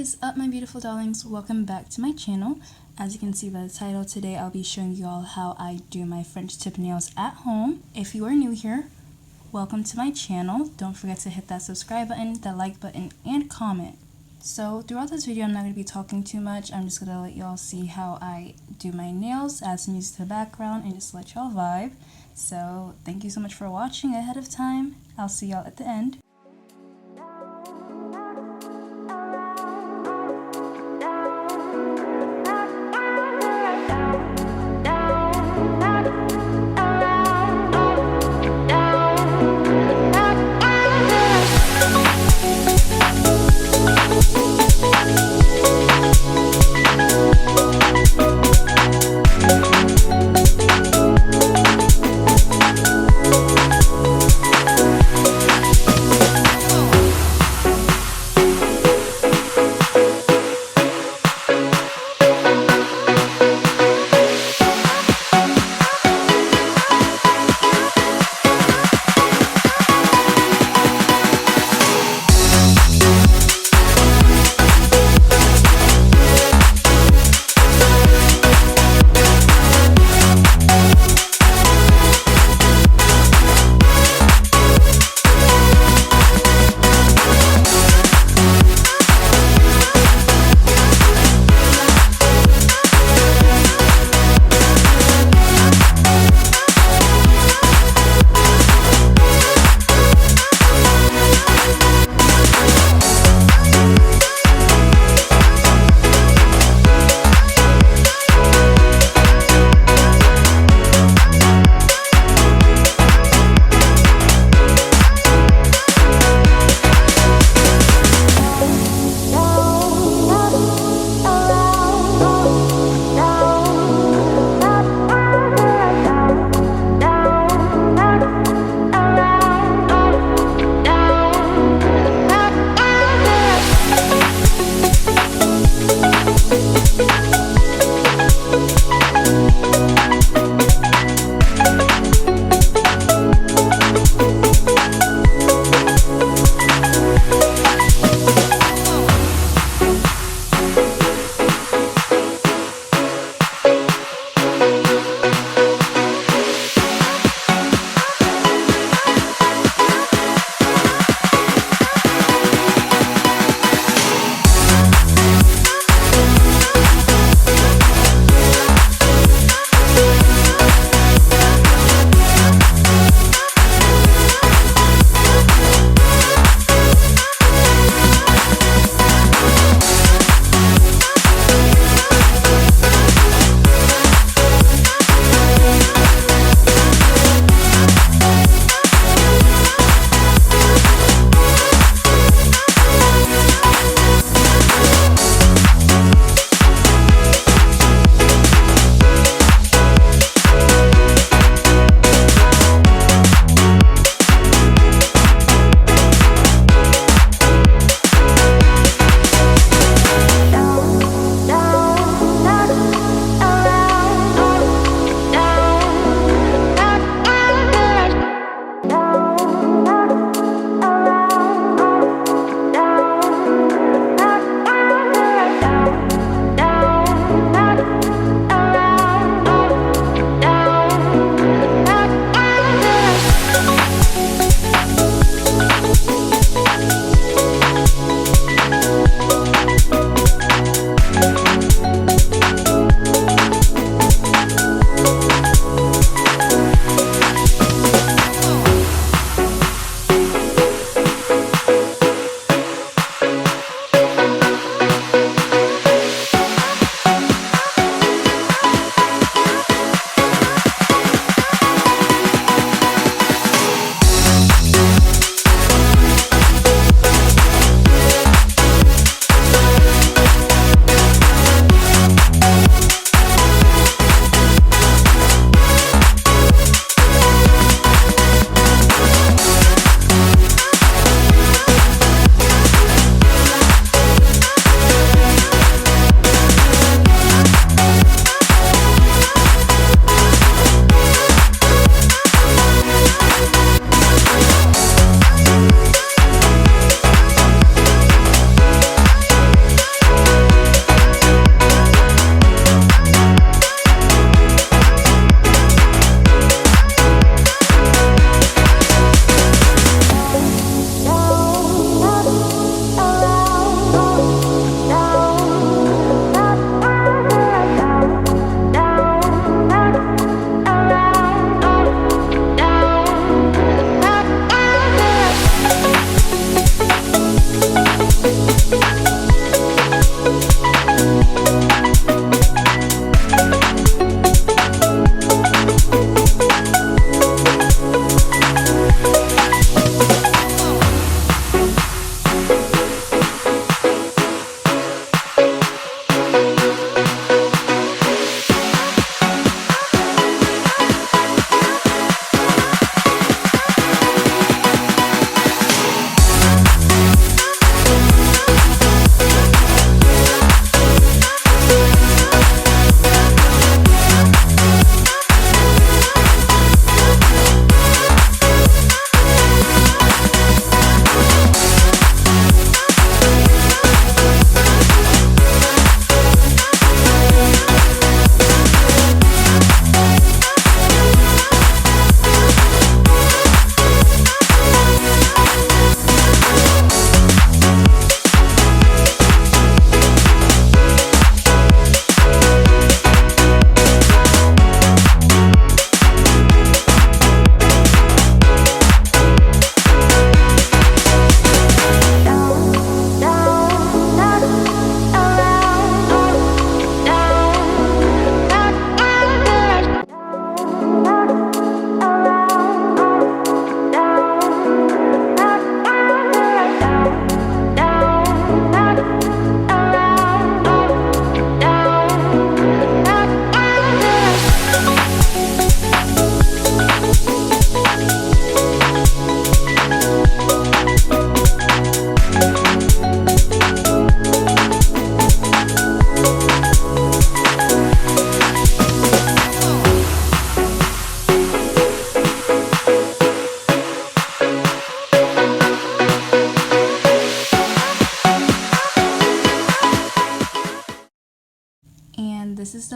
is up, my beautiful darlings? Welcome back to my channel. As you can see by the title, today I'll be showing you all how I do my French tip nails at home. If you are new here, welcome to my channel. Don't forget to hit that subscribe button, that like button, and comment. So throughout this video, I'm not going to be talking too much. I'm just going to let y'all see how I do my nails, add some music to the background, and just let y'all vibe. So thank you so much for watching ahead of time. I'll see y'all at the end.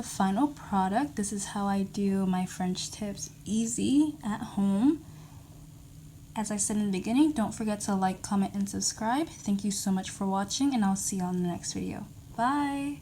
final product. This is how I do my French tips easy at home. As I said in the beginning, don't forget to like, comment, and subscribe. Thank you so much for watching, and I'll see you on the next video. Bye!